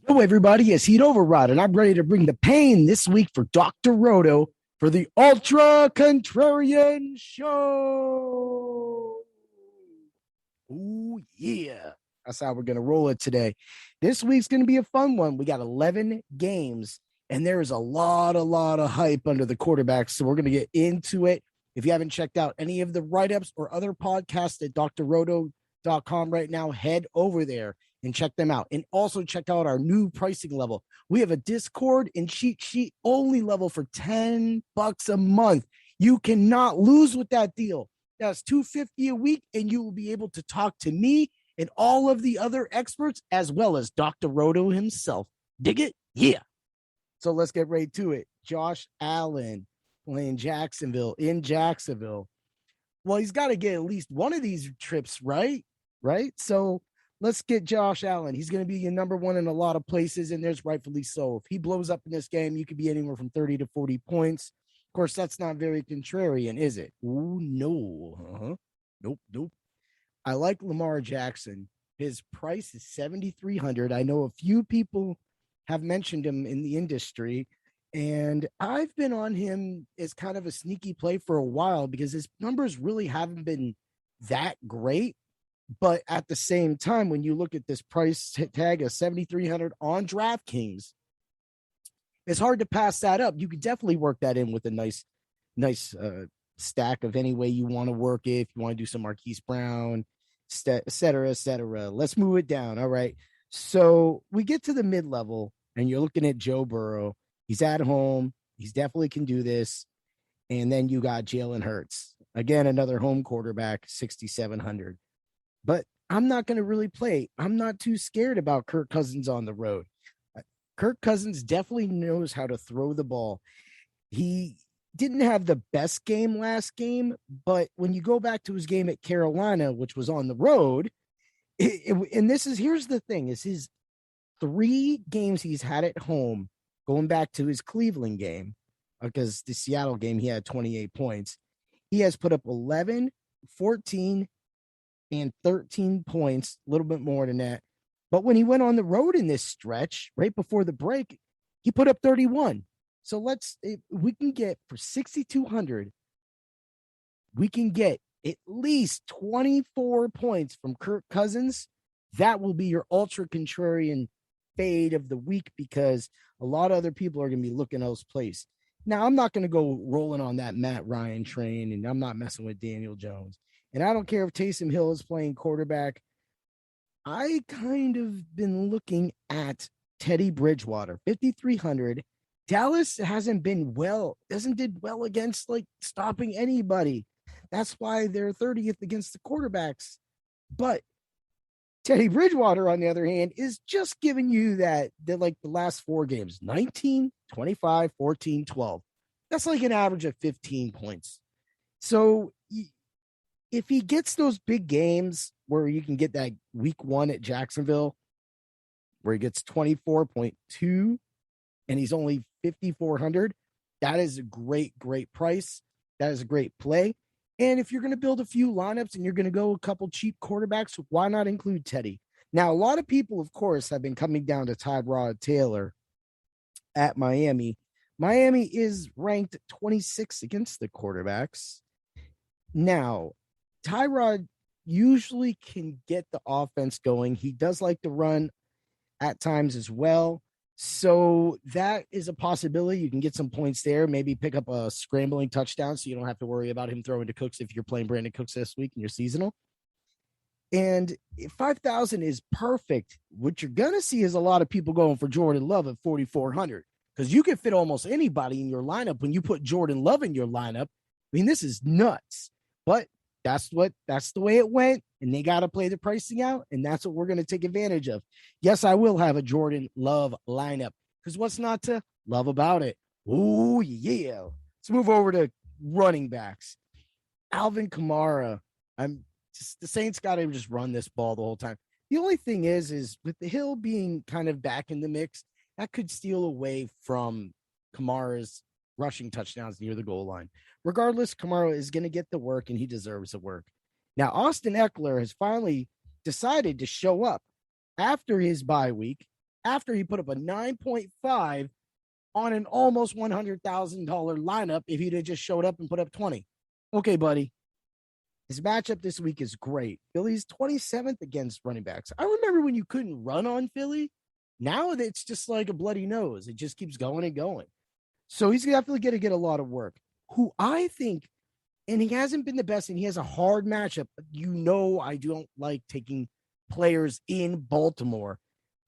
Hello, everybody. It's Heat Override, and I'm ready to bring the pain this week for Dr. Roto for the Ultra Contrarian Show. Ooh, yeah. That's how we're going to roll it today. This week's going to be a fun one. We got 11 games, and there is a lot of hype under the quarterbacks. So we're going to get into it. If you haven't checked out any of the write-ups or other podcasts at drroto.com right now, head over there and check them out. And also check out our new pricing level. We have a Discord and cheat sheet only level for $10 a month. You cannot lose with that deal. That's $250 a week, and you will be able to talk to me and all of the other experts, as well as Dr. Roto himself. Dig it? Yeah. So let's get right to it. Josh Allen playing Jacksonville in Jacksonville. Well, he's got to get at least one of these trips right. So let's get Josh Allen. He's going to be your number one in a lot of places, and there's rightfully so. If he blows up in this game, you could be anywhere from 30 to 40 points. Of course, that's not very contrarian, is it? Ooh, no. Nope. I like Lamar Jackson. His price is $7,300. I know a few people have mentioned him in the industry, and I've been on him as kind of a sneaky play for a while because his numbers really haven't been that great. But at the same time, when you look at this price tag of $7,300 on DraftKings, it's hard to pass that up. You could definitely work that in with a nice stack of any way you want to work it. If you want to do some Marquis Brown, et cetera, et cetera. Let's move it down. All right. So we get to the mid-level, and you're looking at Joe Burrow. He's at home. He's definitely can do this. And then you got Jalen Hurts. Again, another home quarterback, 6,700. But I'm not going to really play. I'm not too scared about Kirk Cousins on the road. Kirk Cousins definitely knows how to throw the ball. He didn't have the best game last game, but when you go back to his game at Carolina, which was on the road, and here's the thing, is his 3 games he's had at home, going back to his Cleveland game, because the Seattle game, he had 28 points. He has put up 11, 14, and 13 points, a little bit more than that. But when he went on the road in this stretch, right before the break, he put up 31. So we can get for 6,200, we can get at least 24 points from Kirk Cousins. That will be your ultra contrarian fade of the week because a lot of other people are going to be looking at those plays. Now, I'm not going to go rolling on that Matt Ryan train, and I'm not messing with Daniel Jones. And I don't care if Taysom Hill is playing quarterback. I kind of been looking at Teddy Bridgewater, 5,300. Dallas hasn't did well against like stopping anybody. That's why they're 30th against the quarterbacks. But Teddy Bridgewater, on the other hand, is just giving you that like the last 4 games, 19, 25, 14, 12. That's like an average of 15 points. So if he gets those big games where you can get that week 1 at Jacksonville, where he gets 24.2 and he's only 5,400, that is a great price. That is a great play. And if you're going to build a few lineups and you're going to go a couple cheap quarterbacks, why not include Teddy? Now, a lot of people, of course, have been coming down to Tyrod Taylor at Miami. Miami is ranked 26 against the quarterbacks. Now, Tyrod usually can get the offense going. He does like to run at times as well. So that is a possibility. You can get some points there, maybe pick up a scrambling touchdown so you don't have to worry about him throwing to Cooks if you're playing Brandon Cooks this week and you're seasonal. And 5,000 is perfect. What you're going to see is a lot of people going for Jordan Love at 4,400 because you can fit almost anybody in your lineup when you put Jordan Love in your lineup. I mean, this is nuts. But that's the way it went, and they got to play the pricing out, and that's what we're going to take advantage of. Yes, I will have a Jordan Love lineup because what's not to love about it? Oh, yeah. Let's move over to running backs. Alvin Kamara. The Saints got to just run this ball the whole time. The only thing is with the Hill being kind of back in the mix, that could steal away from Kamara's rushing touchdowns near the goal line. Regardless, Kamara is going to get the work, and he deserves the work. Now, Austin Eckler has finally decided to show up after his bye week. after he put up a 9.5 on an almost $100,000 lineup if he'd have just showed up and put up 20. Okay, buddy. His matchup this week is great. Philly's 27th against running backs. I remember when you couldn't run on Philly. Now it's just like a bloody nose. It just keeps going and going. So he's definitely going to get a lot of work. Who I think, and he hasn't been the best, and he has a hard matchup. You know, I don't like taking players in Baltimore,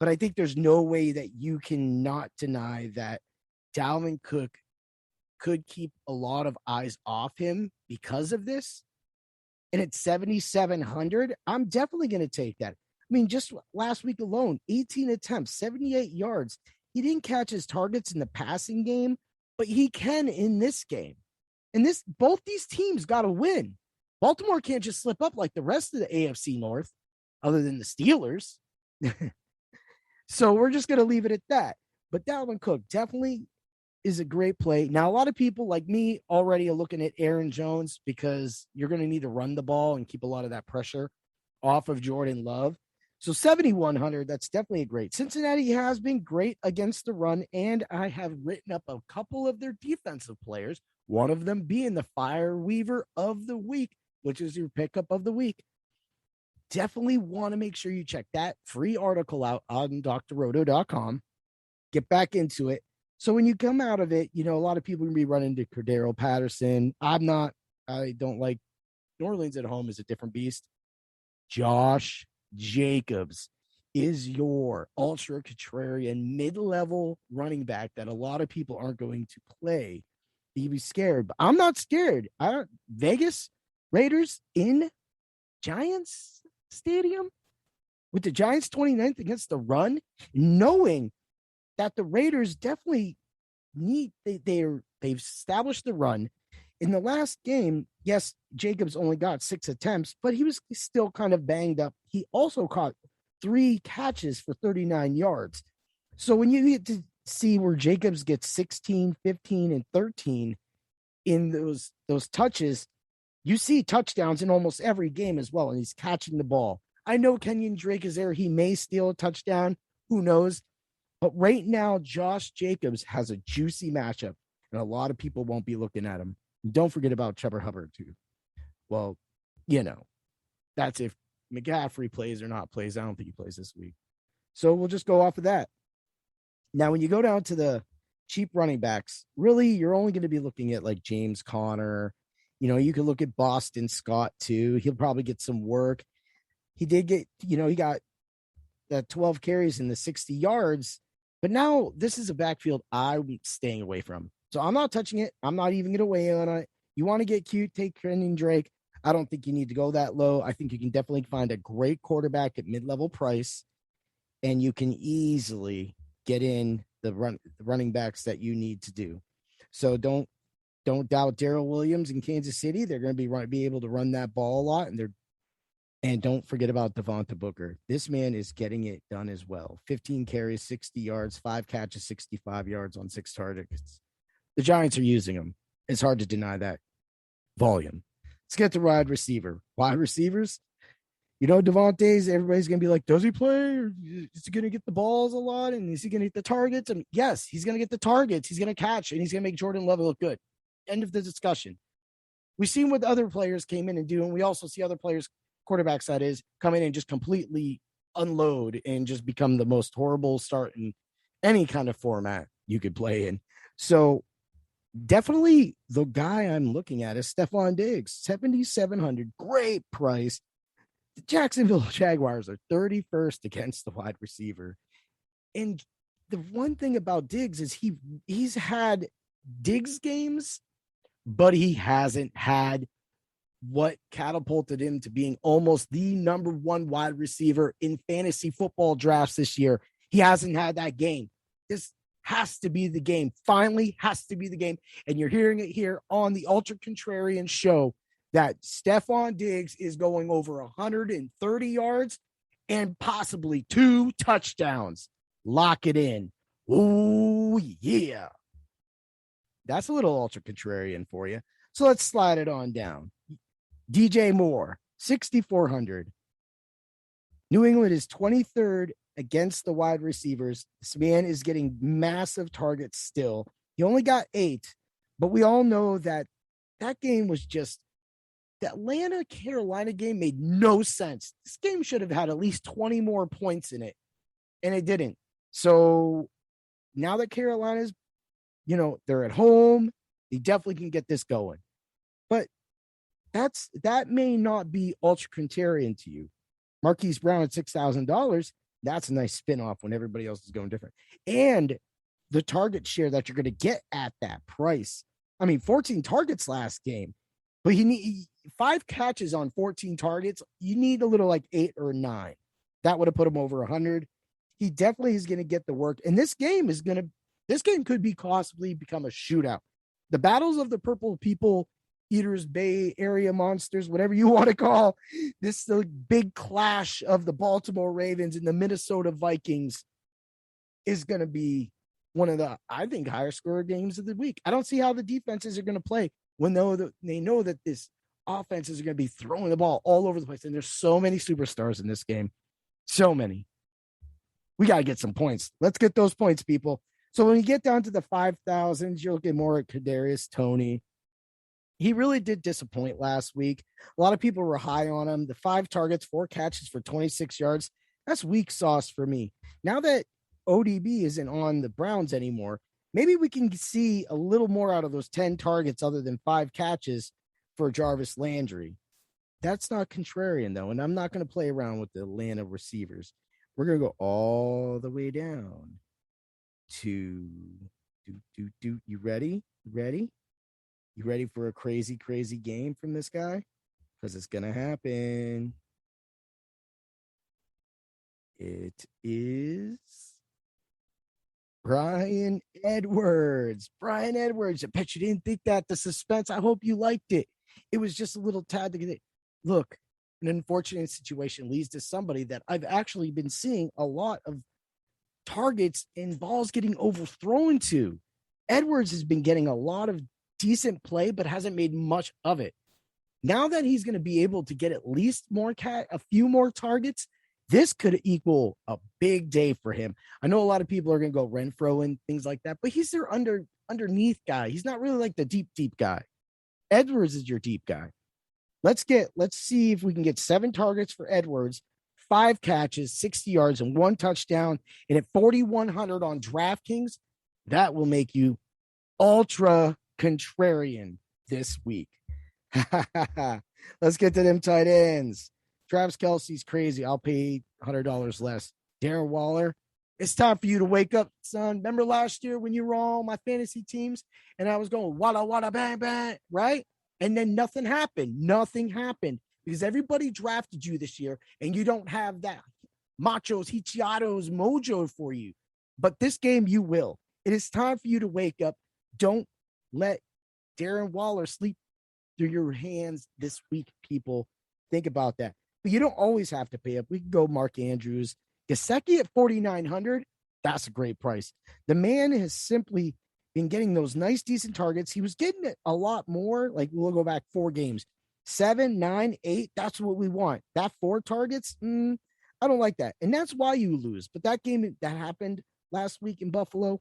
but I think there's no way that you can not deny that Dalvin Cook could keep a lot of eyes off him because of this. And at 7,700, I'm definitely going to take that. I mean, just last week alone, 18 attempts, 78 yards. He didn't catch his targets in the passing game, but he can in this game. And both these teams got to win. Baltimore can't just slip up like the rest of the AFC North, other than the Steelers. So we're just going to leave it at that. But Dalvin Cook definitely is a great play. Now, a lot of people like me already are looking at Aaron Jones because you're going to need to run the ball and keep a lot of that pressure off of Jordan Love. So 7,100, that's definitely a great. Cincinnati has been great against the run, and I have written up a couple of their defensive players, one of them being the Fire Weaver of the week, which is your pickup of the week. Definitely want to make sure you check that free article out on drroto.com. Get back into it. So when you come out of it, you know, a lot of people can be running to Cordero Patterson. I don't like New Orleans at home is a different beast. Josh Jacobs is your ultra contrarian mid-level running back that a lot of people aren't going to play. You'd be scared, but I'm not scared. Vegas Raiders in Giants Stadium with the Giants 29th against the run, knowing that the Raiders definitely they've established the run. In the last game, yes, Jacobs only got 6 attempts, but he was still kind of banged up. He also caught 3 catches for 39 yards. So when you get to see where Jacobs gets 16, 15, and 13 in those touches, you see touchdowns in almost every game as well, and he's catching the ball. I know Kenyon Drake is there. He may steal a touchdown. Who knows? But right now, Josh Jacobs has a juicy matchup, and a lot of people won't be looking at him. Don't forget about Trevor Hubbard, too. Well, you know, that's if McCaffrey plays or not plays. I don't think he plays this week. So we'll just go off of that. Now, when you go down to the cheap running backs, really, you're only going to be looking at like James Conner. You know, you can look at Boston Scott, too. He'll probably get some work. He did get, you know, he got 12 carries in the 60 yards. But now this is a backfield I'm staying away from. So I'm not touching it. I'm not even going to weigh in on it. You want to get cute, take Kenyon Drake. I don't think you need to go that low. I think you can definitely find a great quarterback at mid-level price, and you can easily get in the running backs that you need to do. So don't doubt Darrell Williams in Kansas City. They're going to be able to run that ball a lot, and don't forget about Devonta Booker. This man is getting it done as well. 15 carries, 60 yards, 5 catches, 65 yards on 6 targets. The Giants are using him. It's hard to deny that volume. Let's get to wide receiver. Wide receivers, you know, Devontae's, everybody's going to be like, does he play? Or is he going to get the balls a lot? And is he going to get the targets? And yes, he's going to get the targets. He's going to catch, and he's going to make Jordan Love look good. End of the discussion. We've seen what other players came in and do, and we also see other players, quarterbacks that is, come in and just completely unload and just become the most horrible start in any kind of format you could play in. So definitely the guy I'm looking at is Stephon Diggs, 7,700, great price. The Jacksonville Jaguars are 31st against the wide receiver. And the one thing about Diggs is he's had Diggs games, but he hasn't had what catapulted him to being almost the number 1 wide receiver in fantasy football drafts this year. He hasn't had that game. This has to be the game. Finally has to be the game. And you're hearing it here on the Ultra Contrarian show that Stephon Diggs is going over 130 yards and possibly 2 touchdowns. Lock it in. Oh, yeah. That's a little Ultra Contrarian for you. So let's slide it on down. DJ Moore, 6,400. New England is 23rd against the wide receivers. This man is getting massive targets still. He only got 8, but we all know that game was just the Atlanta-Carolina game made no sense. This game should have had at least 20 more points in it, and it didn't. So now that Carolina's, they're at home, they definitely can get this going. But that may not be ultra contrarian to you. Marquis Brown at $6,000, that's a nice spin-off when everybody else is going different. And the target share that you're going to get at that price. 14 targets last game, but he need 5 catches on 14 targets. You need a little like 8 or 9. That would have put him over 100. He definitely is going to get the work. And this game could be possibly become a shootout. The battles of the purple people, eaters, Bay Area monsters, whatever you want to call this, the big clash of the Baltimore Ravens and the Minnesota Vikings is going to be one of the, I think, higher score games of the week. I don't see how the defenses are going to play when they know that this offenses are going to be throwing the ball all over the place. And there's so many superstars in this game. So many. We got to get some points. Let's get those points, people. So when you get down to the 5,000s, you're looking more at Kadarius Toney. He really did disappoint last week. A lot of people were high on him. The 5 targets, 4 catches for 26 yards. That's weak sauce for me. Now that ODB isn't on the Browns anymore, maybe we can see a little more out of those 10 targets other than 5 catches for Jarvis Landry. That's not contrarian, though, and I'm not going to play around with the Atlanta receivers. We're going to go all the way down to you ready? You ready for a crazy, crazy game from this guy? Because it's going to happen. It is Bryan Edwards. Bryan Edwards. I bet you didn't think that. The suspense. I hope you liked it. It was just a little tad to get it. Look, an unfortunate situation leads to somebody that I've actually been seeing a lot of targets and balls getting overthrown to. Edwards has been getting a lot of decent play, but hasn't made much of it. Now that he's going to be able to get at least a few more targets, this could equal a big day for him. I know a lot of people are going to go Renfro and things like that, but he's their underneath guy. He's not really like the deep guy. Edwards is your deep guy. Let's see if we can get 7 targets for Edwards, 5 catches, 60 yards, and 1 touchdown. And at 4,100 on DraftKings, that will make you ultra contrarian this week. Let's get to them tight ends. Travis Kelce's crazy. I'll pay $100 less. Darren Waller, it's time for you to wake up, son. Remember last year when you were on my fantasy teams and I was going wada wada bang bang, right? And then nothing happened. Nothing happened because everybody drafted you this year and you don't have that machos, hichiatos mojo for you. But this game you will. It is time for you to wake up. Don't let Darren Waller sleep through your hands this week, people. Think about that. But you don't always have to pay up. We can go Mark Andrews. Gesicki at 4,900. That's a great price. The man has simply been getting those nice, decent targets. He was getting it a lot more. Like we'll go back 4 games, 7, 9, 8. That's what we want. That 4 targets. I don't like that. And that's why you lose. But that game that happened last week in Buffalo.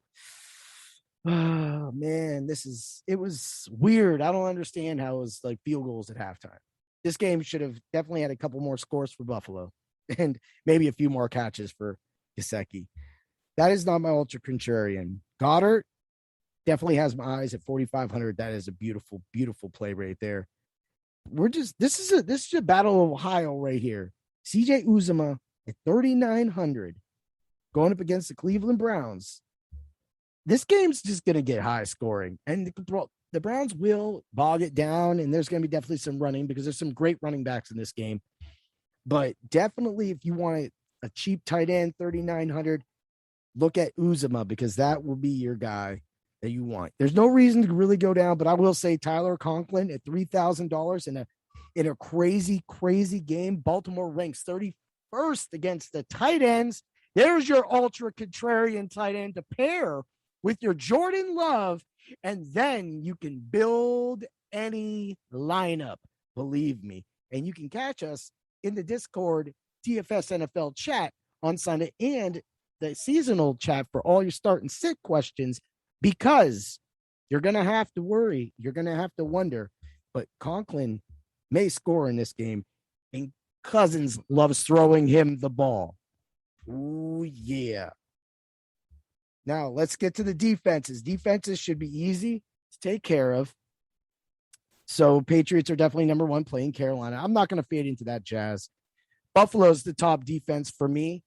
Oh man, it was weird. I don't understand how it was like field goals at halftime. This game should have definitely had a couple more scores for Buffalo and maybe a few more catches for Gesicki. That is not my ultra contrarian. Goddard definitely has my eyes at 4,500. That is a beautiful, beautiful play right there. This is a battle of Ohio right here. CJ Uzomah at 3,900 going up against the Cleveland Browns. This game's just going to get high scoring, and the Browns will bog it down, and there's going to be definitely some running because there's some great running backs in this game. But definitely if you want a cheap tight end, 3,900, look at Uzomah because that will be your guy that you want. There's no reason to really go down, but I will say Tyler Conklin at $3,000 in a crazy, crazy game. Baltimore ranks 31st against the tight ends. There's your ultra contrarian tight end to pair with your Jordan Love, and then you can build any lineup, believe me. And you can catch us in the Discord DFS NFL chat on Sunday and the seasonal chat for all your start and sit questions, because you're going to have to worry. You're going to have to wonder. But Conklin may score in this game, and Cousins loves throwing him the ball. Ooh, yeah. Now, let's get to the defenses. Defenses should be easy to take care of. So, Patriots are definitely number one playing Carolina. I'm not going to fade into that, Jazz. Buffalo's the top defense for me.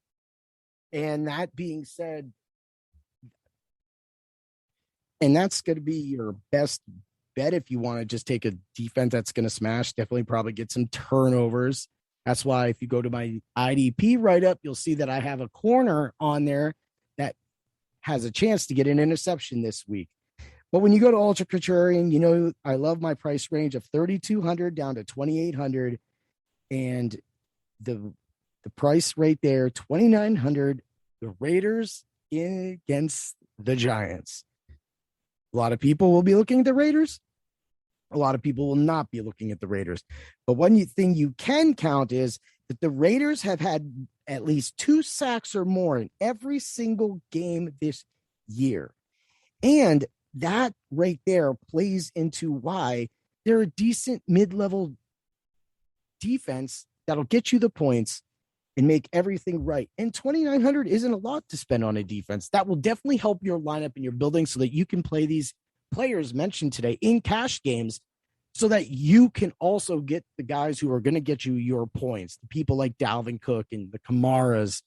And that being said, and that's going to be your best bet if you want to just take a defense that's going to smash. Definitely probably get some turnovers. That's why if you go to my IDP write-up, you'll see that I have a corner on there that has a chance to get an interception this week. But when you go to Ultra Contrarian, you know I love my price range of 3,200 down to 2,800, and the price right there, 2,900. The Raiders against the Giants. A lot of people will be looking at the Raiders. A lot of people will not be looking at the Raiders. But one thing you can count is that the Raiders have had at least 2 sacks or more in every single game this year. And that right there plays into why they're a decent mid-level defense that'll get you the points and make everything right. And 2,900 isn't a lot to spend on a defense. That will definitely help your lineup and your building so that you can play these players mentioned today in cash games, so that you can also get the guys who are going to get you your points, the people like Dalvin Cook and the Kamaras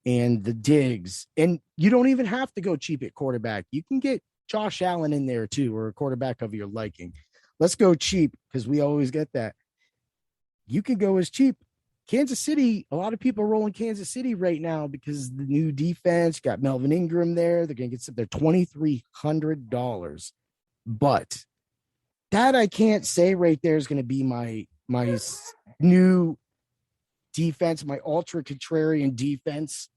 and the Diggs. And you don't even have to go cheap at quarterback. You can get Josh Allen in there too, or a quarterback of your liking. Let's go cheap, because we always get that. You can go as cheap. Kansas City, a lot of people are rolling Kansas City right now because the new defense got Melvin Ingram there. They're going to get their $2,300. But that I can't say right there is going to be my new defense, my ultra contrarian defense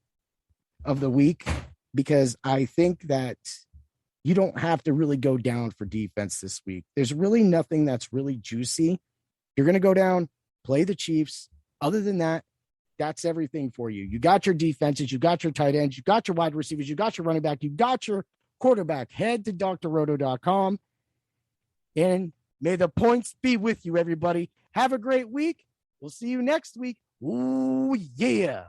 of the week, because I think that you don't have to really go down for defense this week. There's really nothing that's really juicy. You're going to go down, play the Chiefs. Other than that, that's everything for you. You got your defenses, you got your tight ends, you got your wide receivers, you got your running back, you got your quarterback. Head to drroto.com, and may the points be with you, everybody. Have a great week. We'll see you next week. Ooh, yeah.